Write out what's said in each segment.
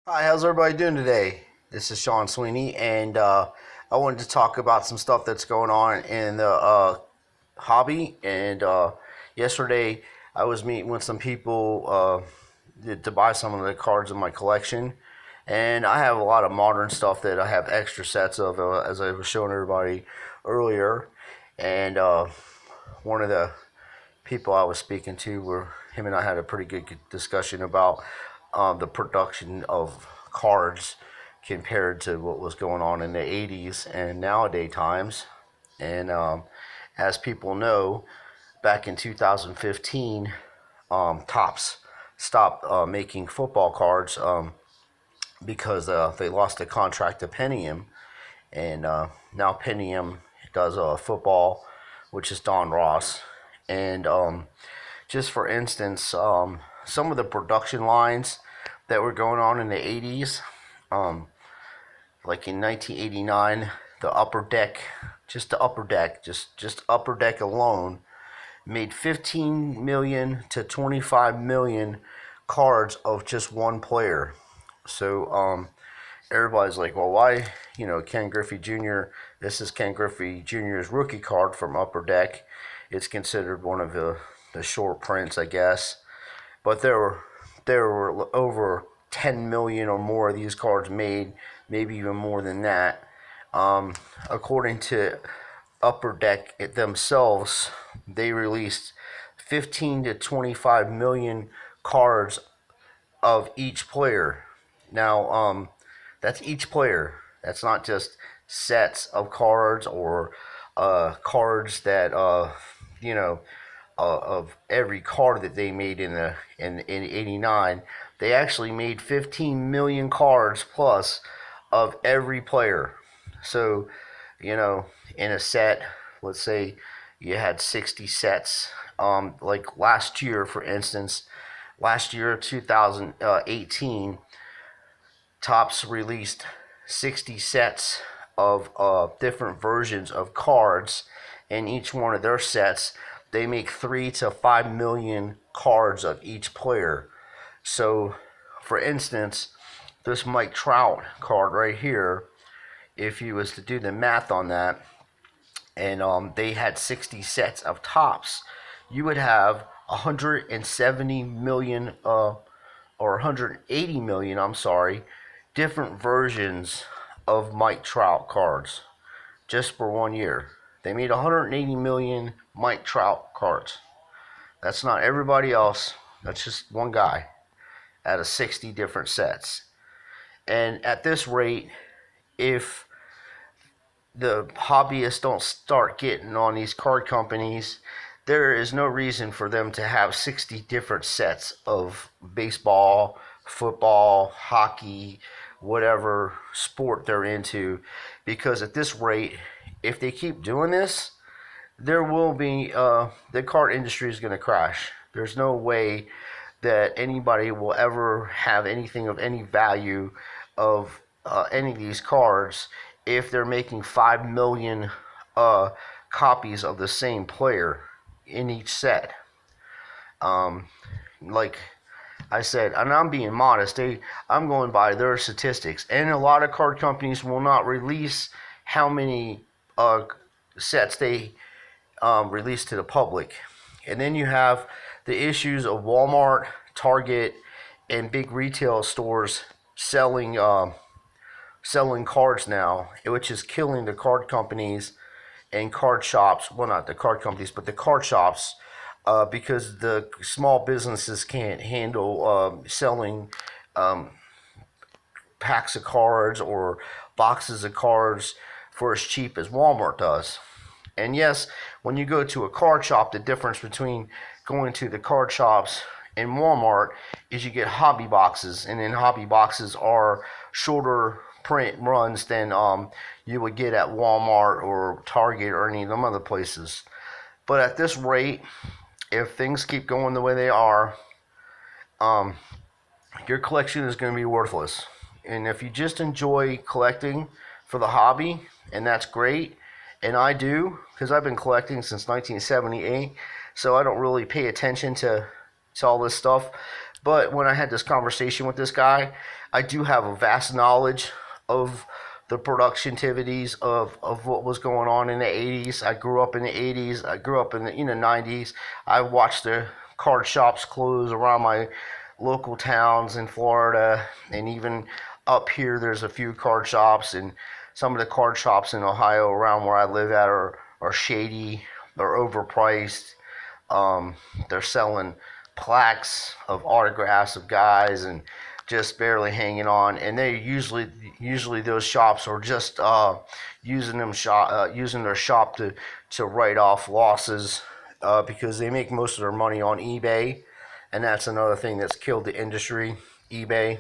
Hi, how's everybody doing today? This is Sean Sweeney, and I wanted to talk about some stuff that's going on in the hobby. And yesterday, I was meeting with some people to buy some of the cards in my collection, and I have a lot of modern stuff that I have extra sets of, as I was showing everybody earlier. And one of the people I was speaking to, where him and I had a pretty good discussion about the production of cards compared to what was going on in the 80s and nowadays times. And as people know, back in 2015, Topps stopped making football cards because they lost a contract to Pentium, and now Pentium does football, which is Don Ross. And just for instance, some of the production lines that were going on in the 80s, um, like in 1989, the upper deck, just the upper deck, just upper deck alone, made 15 million to 25 million cards of just one player. So everybody's like, well, why, Ken Griffey Jr., this is Ken Griffey Jr.'s rookie card from Upper Deck. It's considered one of the short prints, I guess. But there were over 10 million or more of these cards made, maybe even more than that. According to Upper Deck themselves, they released 15 to 25 million cards of each player. Now, that's each player. That's not just sets of cards or cards that of every card that they made in '89. They actually made 15 million cards plus of every player. So, in a set, let's say you had 60 sets. Like last year, for instance, last year 2018, Topps released 60 sets of different versions of cards. In each one of their sets, they make 3 to 5 million cards of each player. So, for instance, this Mike Trout card right here, if you was to do the math on that, and they had 60 sets of Topps, you would have 170 million or 180 million, I'm sorry, different versions of Mike Trout cards just for 1 year. They made 180 million Mike Trout cards. That's not everybody else. That's just one guy out of 60 different sets. And at this rate, if the hobbyists don't start getting on these card companies, there is no reason for them to have 60 different sets of baseball, football, hockey, whatever sport they're into, because at this rate, if they keep doing this, there will be the card industry is going to crash. There's no way that anybody will ever have anything of any value of any of these cards if they're making 5 million copies of the same player in each set. Like I said, and I'm being modest, I'm going by their statistics, and a lot of card companies will not release how many sets they release to the public. And then you have the issues of Walmart, Target, and big retail stores selling cards now, which is killing the card companies and card shops. Well, not the card companies, but the card shops, because the small businesses can't handle selling um, packs of cards or boxes of cards for as cheap as Walmart does. And yes, when you go to a card shop, the difference between going to the card shops and Walmart is you get hobby boxes, and then hobby boxes are shorter print runs than you would get at Walmart or Target or any of them other places. But at this rate, if things keep going the way they are, um, your collection is going to be worthless. And if you just enjoy collecting for the hobby, and that's great, and I do, because I've been collecting since 1978, so I don't really pay attention to all this stuff. But when I had this conversation with this guy, I do have a vast knowledge of the productivities of what was going on in the 80s. I grew up in the 80s. I grew up in the 90s. I watched the card shops close around my local towns in Florida, and even up here there's a few card shops, and some of the card shops in Ohio around where I live at are shady, they're overpriced. um, they're selling plaques of autographs of guys and just barely hanging on, and they usually those shops are just using their shop to write off losses, because they make most of their money on eBay, and that's another thing that's killed the industry. eBay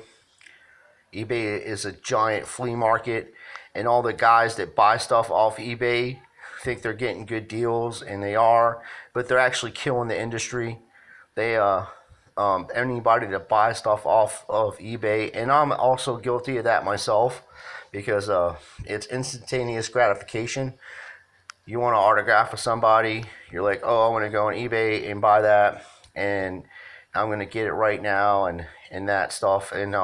eBay is a giant flea market, and all the guys that buy stuff off eBay think they're getting good deals, and they are, but they're actually killing the industry. They Anybody that buys stuff off of eBay, and I'm also guilty of that myself, because it's instantaneous gratification. You want to autograph with somebody, you're like, oh, I want to go on eBay and buy that, and I'm going to get it right now, and that stuff. And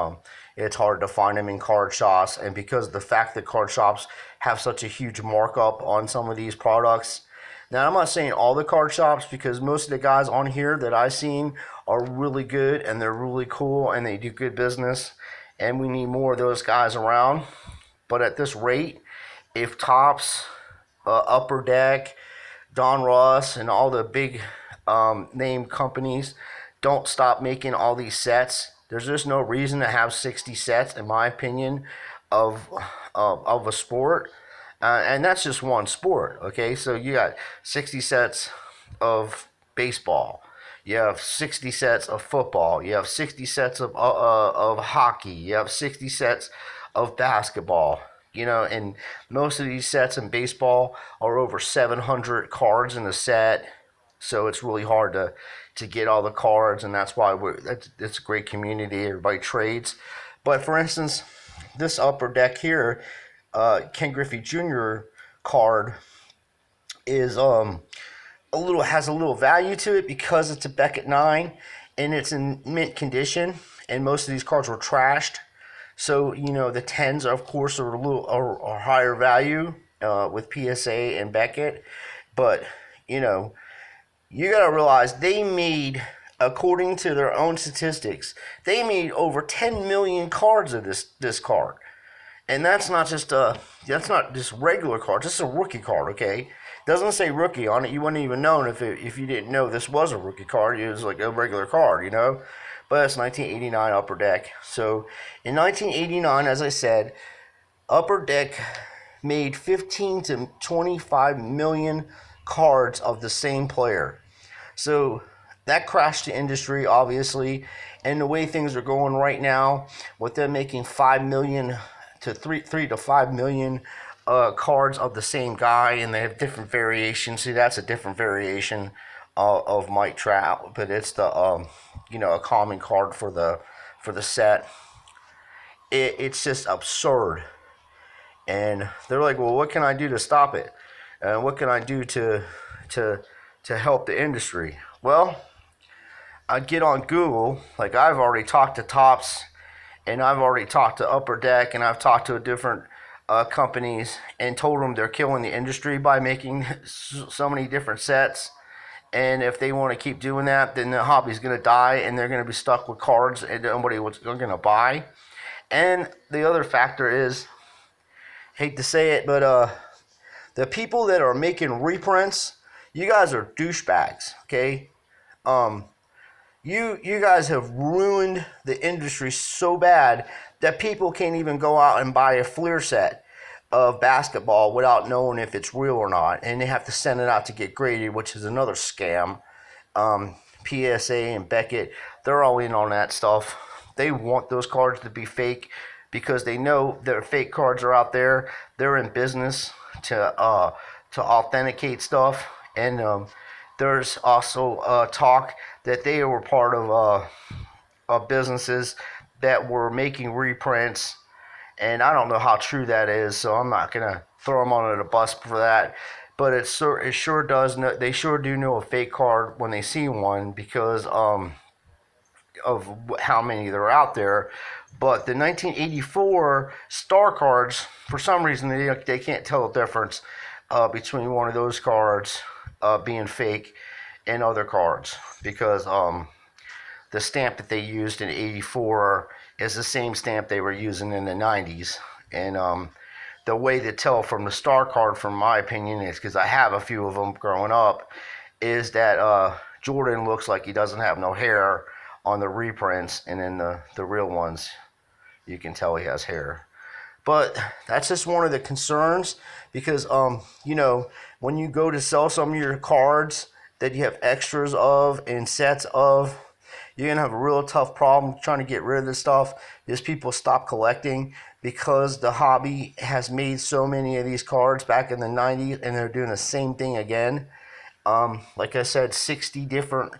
it's hard to find them in card shops. And because of the fact that card shops have such a huge markup on some of these products. Now, I'm not saying all the card shops, because most of the guys on here that I've seen are really good, and they're really cool, and they do good business, and we need more of those guys around. But at this rate, if Topps, Upper Deck, Don Ross, and all the big name companies don't stop making all these sets, there's just no reason to have 60 sets, in my opinion, of of a sport. And that's just one sport, okay? So you got 60 sets of baseball. You have 60 sets of football. You have 60 sets of hockey. You have 60 sets of basketball. And most of these sets in baseball are over 700 cards in a set. So it's really hard to get all the cards, and that's why it's a great community. Everybody trades. But for instance, this Upper Deck here, Ken Griffey Jr. card is has a little value to it, because it's a Beckett 9 and it's in mint condition, and most of these cards were trashed. So the 10s, of course, are a little are higher value with PSA and Beckett, but you got to realize they made, according to their own statistics, they made over 10 million cards of this card. And that's not just regular cards. This is a rookie card, okay? It doesn't say rookie on it. You wouldn't even know if you didn't know this was a rookie card. It was like a regular card, But it's 1989 Upper Deck. So in 1989, as I said, Upper Deck made 15 to 25 million cards of the same player. So that crashed the industry, obviously. And the way things are going right now, with them making 5 million to 3 to 5 million cards of the same guy, and they have different variations. See, that's a different variation of Mike Trout, but it's the a common card for the set. It's just absurd, and they're like, well, what can I do to stop it? And what can I do to help the industry? Well, I get on Google. Like, I've already talked to Topps, and I've already talked to Upper Deck, and I've talked to different companies and told them they're killing the industry by making so many different sets. And if they want to keep doing that, then the hobby's going to die, and they're going to be stuck with cards and nobody was going to buy. And the other factor is, hate to say it, but the people that are making reprints, you guys are douchebags, okay? You guys have ruined the industry so bad that people can't even go out and buy a Fleer set of basketball without knowing if it's real or not, and they have to send it out to get graded, which is another scam. PSA and Beckett, they're all in on that stuff. They want those cards to be fake because they know their fake cards are out there. They're in business to authenticate stuff, and there's also talk that they were part of businesses that were making reprints, and I don't know how true that is, so I'm not gonna throw them under the bus for that. But it sure does. They sure do know a fake card when they see one, because of how many that are out there. But the 1984 star cards, for some reason, they can't tell the difference between one of those cards being fake and other cards, because the stamp that they used in '84 is the same stamp they were using in the '90s. And the way to tell from the star card, from my opinion, is because I have a few of them growing up, is that Jordan looks like he doesn't have no hair on the reprints, and then the real ones, you can tell he has hair. But that's just one of the concerns, because when you go to sell some of your cards that you have extras of and sets of, you're going to have a real tough problem trying to get rid of this stuff, because people stop collecting, because the hobby has made so many of these cards back in the 90s, and they're doing the same thing again. Like I said, 60 different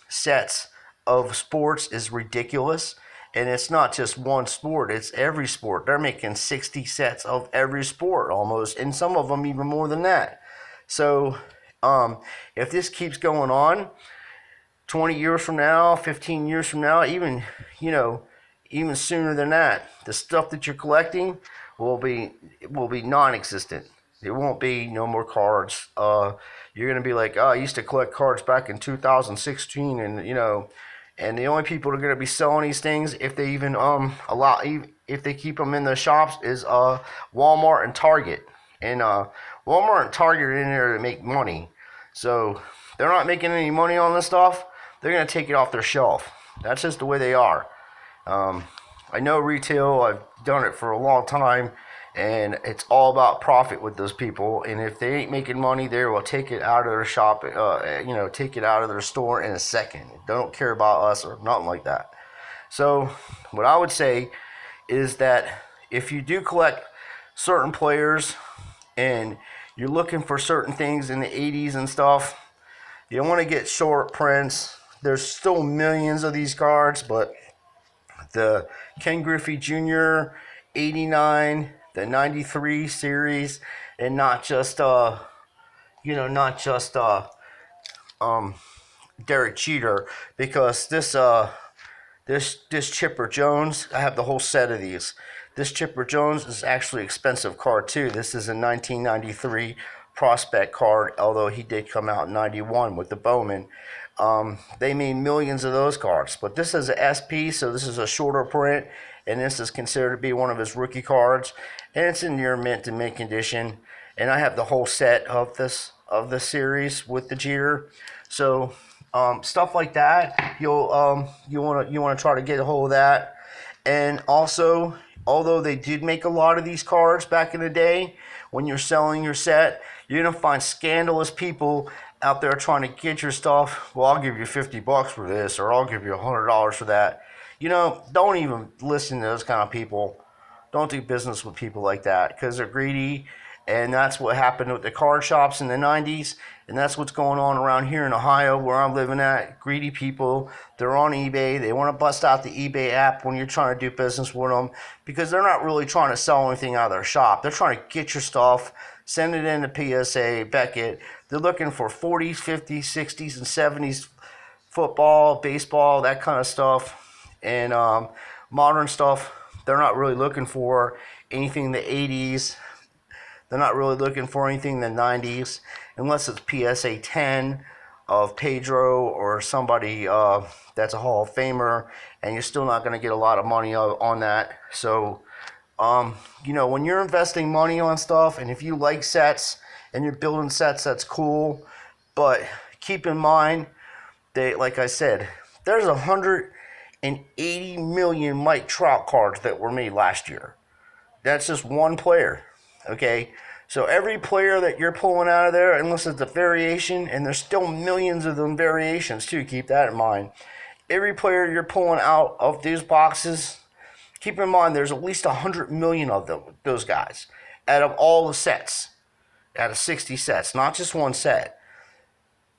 sets of sports is ridiculous. And it's not just one sport, it's every sport. They're making 60 sets of every sport almost, and some of them even more than that. So if this keeps going on, 20 years from now, 15 years from now, even sooner than that, the stuff that you're collecting will be non-existent. There won't be no more cards. You're gonna be like, oh, I used to collect cards back in 2016, and the only people that are gonna be selling these things, if they even if they keep them in the shops, is Walmart and Target. And Walmart and Target are in there to make money, so they're not making any money on this stuff. They're gonna take it off their shelf. That's just the way they are. I know retail. I've done it for a long time, and it's all about profit with those people. And if they ain't making money, they will take it out of their shop, take it out of their store in a second. They don't care about us or nothing like that. So what I would say is that if you do collect certain players and you're looking for certain things in the 80s and stuff, you don't want to get short prints. There's still millions of these cards, but the Ken Griffey Jr. 89, the 93 series, and not just Derek Jeter, because this Chipper Jones, I have the whole set of these. This Chipper Jones is actually an expensive card too. This is a 1993 prospect card, although he did come out in 91 with the Bowman. They made millions of those cards, but this is a SP, so this is a shorter print, and this is considered to be one of his rookie cards, and it's in near mint to mint condition. And I have the whole set of the series with the Jeter. So stuff like that, you want to try to get a hold of that. And also, although they did make a lot of these cards back in the day, when you're selling your set, you're gonna find scandalous people out there trying to get your stuff. Well, I'll give you $50 for this, or I'll give you $100 for that. Don't even listen to those kind of people. Don't do business with people like that, because they're greedy. And that's what happened with the card shops in the 90s. And that's what's going on around here in Ohio, where I'm living at. Greedy people, they're on eBay. They want to bust out the eBay app when you're trying to do business with them, because they're not really trying to sell anything out of their shop. They're trying to get your stuff, send it in to PSA, Beckett. They're looking for 40s, 50s, 60s, and 70s football, baseball, that kind of stuff. And modern stuff, they're not really looking for anything in the 80s. They're not really looking for anything in the 90s, unless it's PSA 10 of Pedro or somebody that's a Hall of Famer, and you're still not going to get a lot of money on that. So, when you're investing money on stuff, and if you like sets and you're building sets, that's cool. But keep in mind that, like I said, there's 180 million Mike Trout cards that were made last year. That's just one player. Okay, so every player that you're pulling out of there, unless it's a variation, and there's still millions of them variations too, keep that in mind. Every player you're pulling out of these boxes, keep in mind there's at least 100 million of them, those guys, out of all the sets, out of 60 sets, not just one set.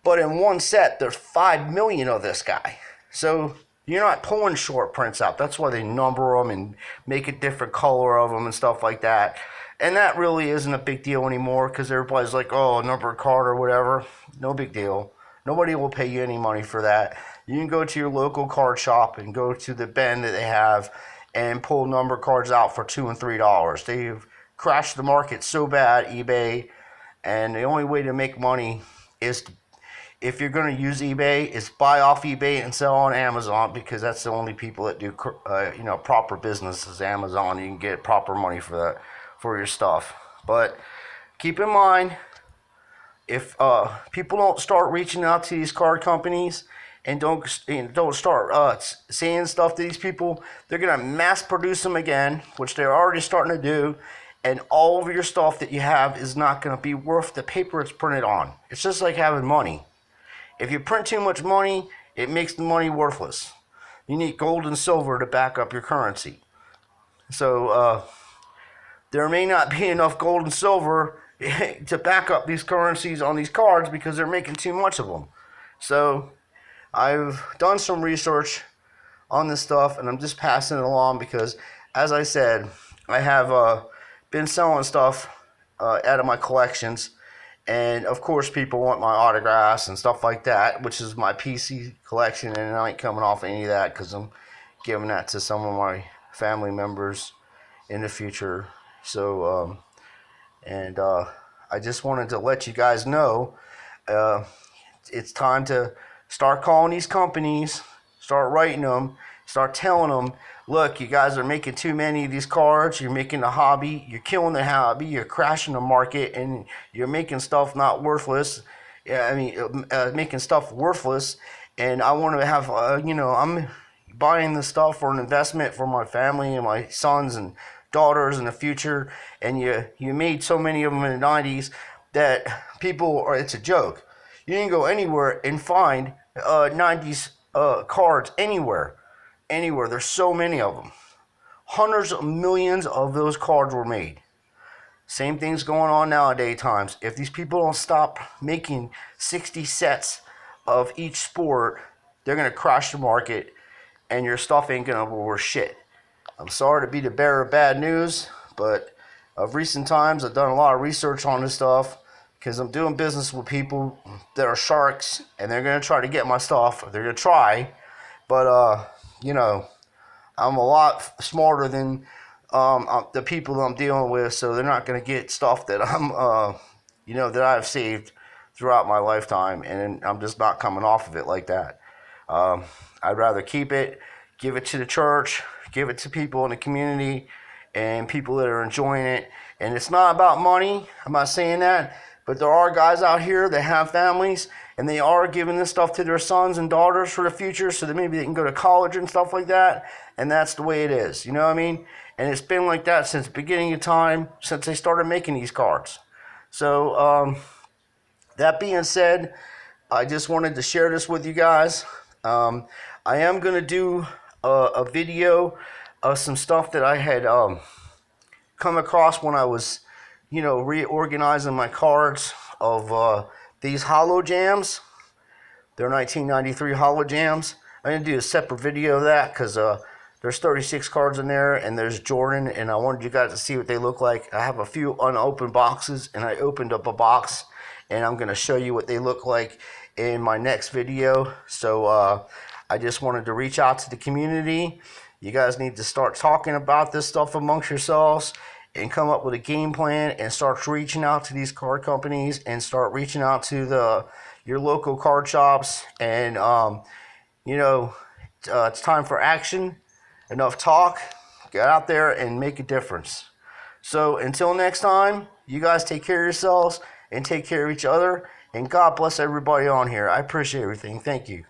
But in one set, there's 5 million of this guy. So you're not pulling short prints out. That's why they number them and make a different color of them and stuff like that. And that really isn't a big deal anymore, because everybody's like, oh, a numbered card or whatever. No big deal. Nobody will pay you any money for that. You can go to your local card shop and go to the bin that they have and pull number cards out for $2 and $3. They've crashed the market so bad, eBay, and the only way to make money is to, if you're going to use eBay, is buy off eBay and sell on Amazon, because that's the only people that do proper business is Amazon. You can get proper money for that, for your stuff. But keep in mind, if people don't start reaching out to these card companies and don't start saying stuff to these people, they're gonna mass produce them again, which they're already starting to do, and all of your stuff that you have is not gonna be worth the paper it's printed on. It's just like having money. If you print too much money, it makes the money worthless. You need gold and silver to back up your currency. So there may not be enough gold and silver to back up these currencies on these cards because they're making too much of them. So I've done some research on this stuff, and I'm just passing it along because, as I said, I have been selling stuff out of my collections, and of course people want my autographs and stuff like that, which is my PC collection, and I ain't coming off any of that because I'm giving that to some of my family members in the future. So I just wanted to let you guys know it's time to start calling these companies, start writing them, start telling them, look, you guys are making too many of these cards, you're making the hobby, you're killing the hobby, you're crashing the market, and you're making stuff not worthless. Making stuff worthless, and I want to have, I'm buying this stuff for an investment for my family and my sons and daughters in the future, and you made so many of them in the 90s that it's a joke. You can go anywhere and find 90s cards anywhere. There's so many of them. Hundreds of millions of those cards were made. Same thing's going on nowadays times. If these people don't stop making 60 sets of each sport, they're going to crash the market, and your stuff ain't going to be worth shit. I'm sorry to be the bearer of bad news, but of recent times I've done a lot of research on this stuff because I'm doing business with people that are sharks, and they're going to try to get my stuff. They're going to try, but I'm a lot smarter than the people that I'm dealing with, so they're not going to get stuff that that I've saved throughout my lifetime, and I'm just not coming off of it like that. I'd rather keep it, give it to the church, give it to people in the community and people that are enjoying it. And it's not about money. I'm not saying that. But there are guys out here that have families, and they are giving this stuff to their sons and daughters for the future so that maybe they can go to college and stuff like that. And that's the way it is. You know what I mean? And it's been like that since the beginning of time, since they started making these cards. So that being said, I just wanted to share this with you guys. I am going to do a video of some stuff that I had come across when I was, reorganizing my cards of these holo jams. They're 1993 holo jams. I'm going to do a separate video of that because there's 36 cards in there, and there's Jordan, and I wanted you guys to see what they look like. I have a few unopened boxes, and I opened up a box, and I'm going to show you what they look like in my next video. So I just wanted to reach out to the community. You guys need to start talking about this stuff amongst yourselves and come up with a game plan and start reaching out to these card companies and start reaching out to your local card shops. And it's time for action. Enough talk. Get out there and make a difference. So until next time, you guys take care of yourselves and take care of each other. And God bless everybody on here. I appreciate everything. Thank you.